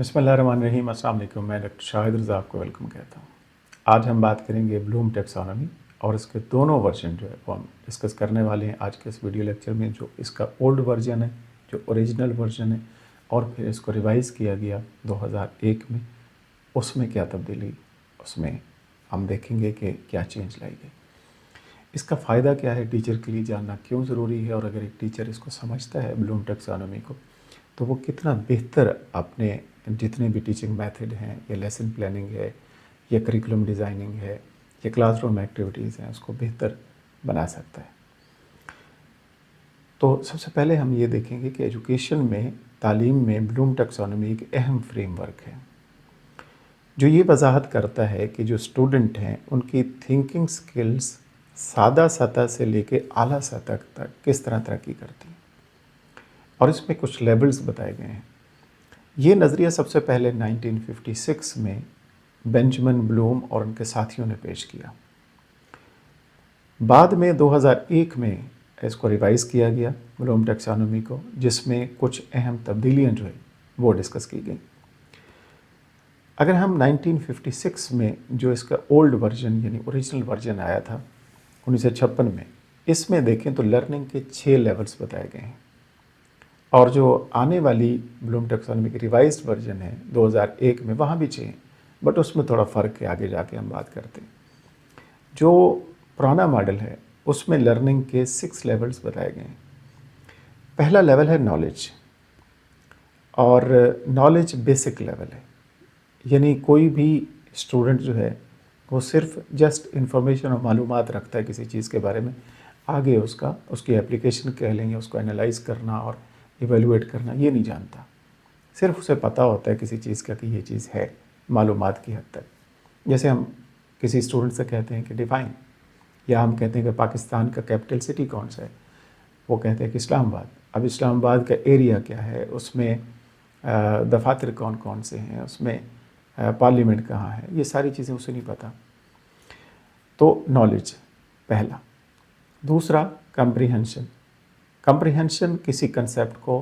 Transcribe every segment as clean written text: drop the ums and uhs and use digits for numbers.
बिस्मिल्लाहिर्रहमानिर्रहीम। अस्सलाम वालेकुम। मैं डॉक्टर शाहिद रज़ा आपको वेलकम कहता हूँ। आज हम बात करेंगे ब्लूम टैक्सोनॉमी और इसके दोनों वर्जन जो है वो हम डिस्कस करने वाले हैं आज के इस वीडियो लेक्चर में। जो इसका ओल्ड वर्जन है, जो ओरिजिनल वर्जन है, और फिर इसको रिवाइज़ किया गया 2001 में, उसमें क्या तब्दीली, उसमें हम देखेंगे कि क्या चेंज लाई गई। इसका फ़ायदा क्या है, टीचर के लिए जानना क्यों ज़रूरी है, और अगर एक टीचर इसको समझता है ब्लूम टैक्सोनॉमी को, तो वो कितना बेहतर अपने जितने भी टीचिंग मेथड हैं, या लेसन प्लानिंग है, या करिकुलम डिज़ाइनिंग है, या क्लासरूम एक्टिविटीज़ हैं, उसको बेहतर बना सकता है। तो सबसे पहले हम ये देखेंगे कि एजुकेशन में, तालीम में ब्लूम टैक्सोनॉमी एक अहम फ्रेमवर्क है जो ये वजाहत करता है कि जो स्टूडेंट हैं उनकी थिंकिंग स्किल्स सादा सतह से लेके आला सतह तक किस तरह तरक्की करती हैं, और इसमें कुछ लेवल्स बताए गए हैं। ये नज़रिया सबसे पहले 1956 में बेंजामिन ब्लूम और उनके साथियों ने पेश किया। बाद में 2001 में इसको रिवाइज़ किया गया ब्लूम टैक्सोनॉमी को, जिसमें कुछ अहम तब्दीलियाँ जो है वो डिस्कस की गई। अगर हम 1956 में जो इसका ओल्ड वर्जन यानी ओरिजिनल वर्जन आया था 1956 में, इसमें देखें तो लर्निंग के 6 लेवल्स बताए गए हैं, और जो आने वाली ब्लूम टैक्सोनॉमी की रिवाइज्ड वर्जन है 2001 में, वहाँ भी 6 हैं, बट उसमें थोड़ा फ़र्क है, आगे जाके हम बात करते हैं। जो पुराना मॉडल है उसमें लर्निंग के 6 लेवल्स बताए गए हैं। पहला लेवल है नॉलेज, और नॉलेज बेसिक लेवल है, यानी कोई भी स्टूडेंट जो है वो सिर्फ जस्ट इंफॉर्मेशन और मालूमात रखता है किसी चीज़ के बारे में, आगे उसकी एप्लीकेशन कह लेंगे, उसको एनालाइज करना और इवेलुएट करना ये नहीं जानता। सिर्फ उसे पता होता है किसी चीज़ का कि ये चीज़ है, मालूमात की हद तक। जैसे हम किसी स्टूडेंट से कहते हैं कि डिफाइन, या हम कहते हैं कि पाकिस्तान का कैपिटल सिटी कौन सा है, वो कहते हैं कि इस्लामाबाद। अब इस्लामाबाद का एरिया क्या है, उसमें दफातर कौन कौन से हैं, उसमें पार्लियामेंट कहाँ है, ये सारी चीज़ें उसे नहीं पता। तो नॉलेज पहला। दूसरा कम्प्रीहेंशन। कम्प्रीहेंशन किसी कंसेप्ट को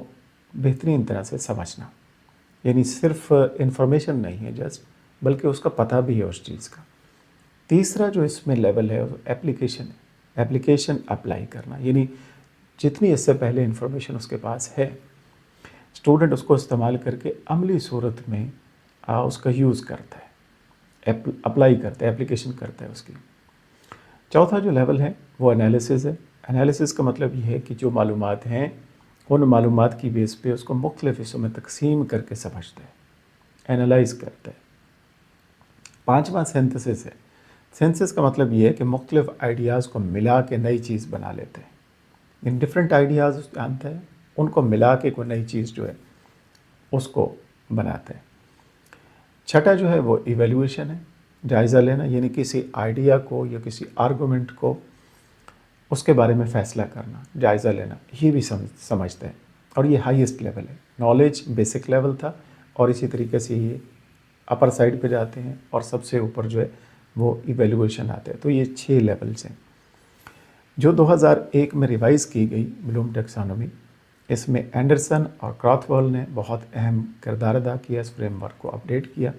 बेहतरीन तरह से समझना, यानी सिर्फ इंफॉर्मेशन नहीं है जस्ट, बल्कि उसका पता भी है उस चीज़ का। तीसरा जो इसमें लेवल है एप्लीकेशन है। एप्लीकेशन अप्लाई करना, यानी जितनी इससे पहले इंफॉर्मेशन उसके पास है, स्टूडेंट उसको इस्तेमाल करके अमली सूरत में उसका यूज़ करता है, अप्लाई करता है, एप्लीकेशन करता है उसकी। चौथा जो लेवल है वो एनालिसिस है। एनालिसिस का मतलब ये है कि जो मालूमात हैं उन मालूमात की बेस पे उसको मुख्तलिफ हिस्सों में तकसीम करके समझता है, एनालाइज करता है। पांचवा सिंथेसिस है। सिंथेसिस का मतलब ये है कि मुख्तलिफ आइडियाज़ को मिला के नई चीज़ बना लेते हैं, इन डिफरेंट आइडियाज़ जानता है, उनको मिला के कोई नई चीज़ जो है उसको बनाता है। छठा जो है वो इवेल्यूएशन है, जायज़ा लेना, यानी किसी आइडिया को या किसी आर्गूमेंट को उसके बारे में फ़ैसला करना, जायज़ा लेना, ये भी समझते हैं, और ये हाईएस्ट लेवल है। नॉलेज बेसिक लेवल था, और इसी तरीके से ये अपर साइड पे जाते हैं, और सबसे ऊपर जो है वो इवेल्यूएशन आता है। तो ये 6 लेवल्स हैं जो 2001 में रिवाइज़ की गई ब्लूम टैक्सोनॉमी। इसमें एंडरसन और क्रॉथवॉल ने बहुत अहम किरदार अदा किया, इस फ्रेमवर्क को अपडेट किया।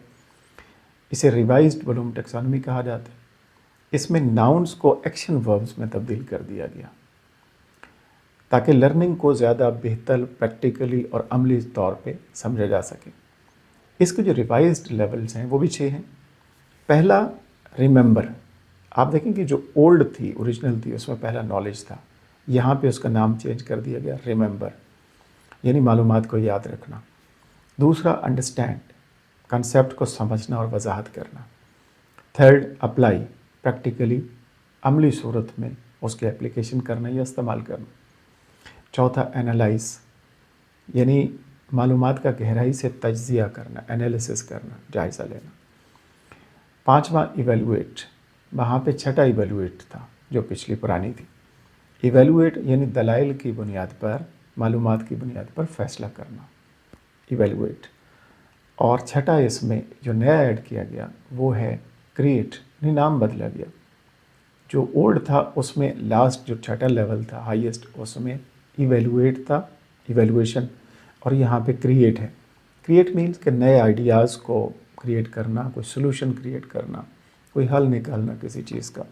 इसे रिवाइज्ड ब्लूम टैक्सोनॉमी कहा जाता है। इसमें नाउन्स को एक्शन वर्ब्स में तब्दील कर दिया गया ताकि लर्निंग को ज़्यादा बेहतर प्रैक्टिकली और अमली तौर पे समझा जा सके। इसके जो रिवाइज्ड लेवल्स हैं वो भी 6 हैं। पहला रिमेंबर। आप देखें कि जो ओल्ड थी, ओरिजिनल थी, उसमें पहला नॉलेज था, यहाँ पे उसका नाम चेंज कर दिया गया रिमेंबर, यानी मालूमात को याद रखना। दूसरा अंडरस्टैंड, कंसेप्ट को समझना और वजाहत करना। थर्ड अप्लाई, प्रैक्टिकली अमली सूरत में उसके एप्लीकेशन करना या इस्तेमाल करना। चौथा एनालाइज, यानी मालूमात का गहराई से तज्जिया करना, एनालिसिस करना, जायज़ा लेना। पांचवा इवेलुएट, वहाँ पे छठा इवेलुएट था जो पिछली पुरानी थी। इवेलुएट यानी दलाइल की बुनियाद पर, मालूमात की बुनियाद पर फ़ैसला करना, इवेलुएट। और छठा इसमें जो नया ऐड किया गया वो है क्रिएट, यानी नाम बदला गया। जो ओल्ड था उसमें लास्ट जो छठा लेवल था हाईएस्ट, उसमें इवेलुएट था, इवेलुएशन, और यहाँ पे क्रिएट है। کریٹ مینس کہ نئے آئیڈیاز کو کریٹ کرنا، کوئی سلوشن کریٹ کرنا، کوئی حل نکالنا کسی چیز کا.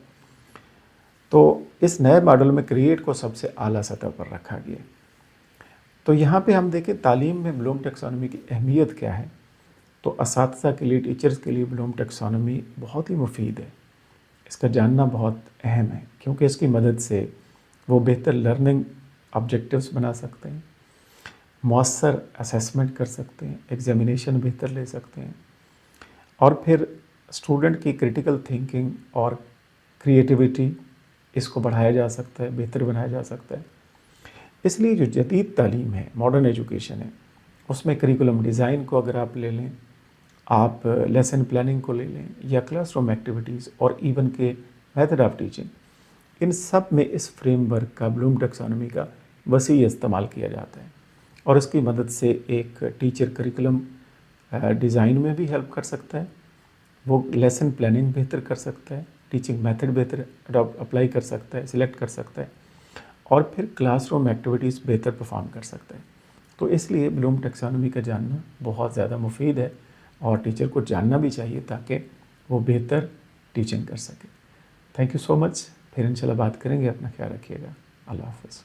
تو اس نئے ماڈل میں کریٹ کو سب سے اعلیٰ سطح پر رکھا گیا. تو یہاں پہ ہم دیکھیں تعلیم میں بلوم ٹیکسانومی کی اہمیت کیا ہے. تو اساتذہ کے لیے، ٹیچرز کے لیے بلوم ٹیکسانومی بہت ہی مفید ہے. اس کا جاننا بہت اہم ہے کیونکہ اس کی مدد سے وہ بہتر لرننگ آبجیکٹیوز بنا سکتے ہیں، مؤثر اسیسمنٹ کر سکتے ہیں، ایگزامینیشن بہتر لے سکتے ہیں، اور پھر اسٹوڈنٹ کی کریٹیکل تھنکنگ اور کریٹیوٹی اس کو بڑھایا جا سکتا ہے، بہتر بنایا جا سکتا ہے. اس لیے جو جدید تعلیم ہے، ماڈرن ایجوکیشن ہے، اس میں کریکولم ڈیزائن کو اگر آپ لے لیں، آپ لیسن پلاننگ کو لے لیں، یا کلاس روم ایکٹیویٹیز، اور ایون کہ میتھڈ آف ٹیچنگ، ان سب میں اس فریم ورک کا، بلوم ٹیکسانومی کا وسیع استعمال کیا جاتا ہے. اور اس کی مدد سے ایک ٹیچر کریکولم ڈیزائن میں بھی ہیلپ کر سکتا ہے، وہ لیسن پلاننگ بہتر کر سکتا ہے، ٹیچنگ میتھڈ بہتر اپلائی کر سکتا ہے، سلیکٹ کر سکتا ہے، اور پھر کلاس روم ایکٹیویٹیز بہتر پرفارم کر سکتا ہے. تو اس لیے بلوم ٹیکسانومی کا جاننا بہت زیادہ مفید ہے، اور ٹیچر کو جاننا بھی چاہیے تاکہ وہ بہتر ٹیچنگ کر سکے. تھینک یو سو مچ. پھر انشاءاللہ بات کریں گے. اپنا خیال رکھیے گا. اللہ حافظ.